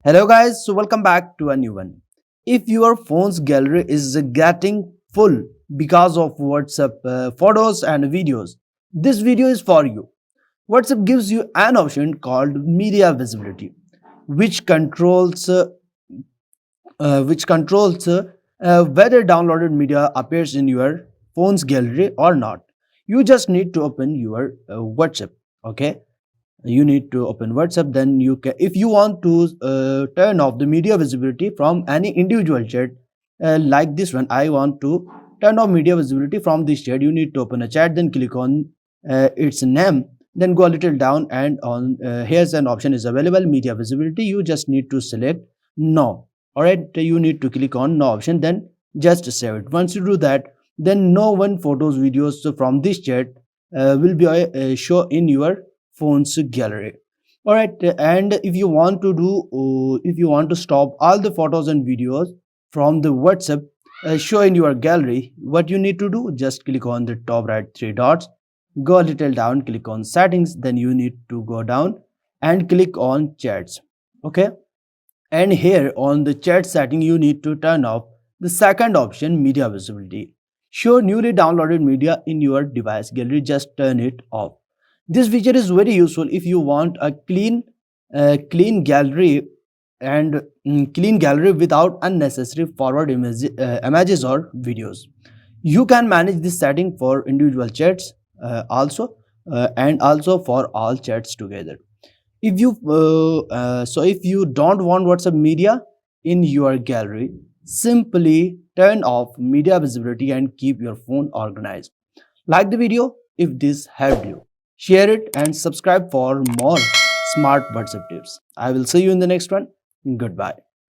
Hello guys, so welcome back to a new one. If your phone's gallery is getting full because of WhatsApp photos and videos, this video is for you. WhatsApp gives you an option called media visibility, which controls whether downloaded media appears in your phone's gallery or not. You just need to open your WhatsApp. Okay, you need to open WhatsApp. Then you can, if you want to turn off the media visibility from any individual chat, like this one, I want to turn off media visibility from this chat. You need to open a chat, then click on its name, then go a little down, and on here's an option is available, media visibility. You just need to select no. All right, you need to click on no option, then just save it. Once you do that, then no one photos videos from this chat will be show in your phone's gallery. All right, and if you want to stop all the photos and videos from the WhatsApp show in your gallery, what you need to do, just click on the top right three dots, go a little down, click on settings, then you need to go down and click on chats. Okay, and here on the chat setting you need to turn off the second option, media visibility. Show newly downloaded media in your device gallery, just turn it off. This feature is very useful if you want a clean gallery and clean gallery without unnecessary forward images or videos. You can manage this setting for individual chats also and also for all chats together. If you don't want WhatsApp media in your gallery, simply turn off media visibility and keep your phone organized. Like the video if this helped you. Share it and subscribe for more smart WhatsApp tips. I will see you in the next one. Goodbye.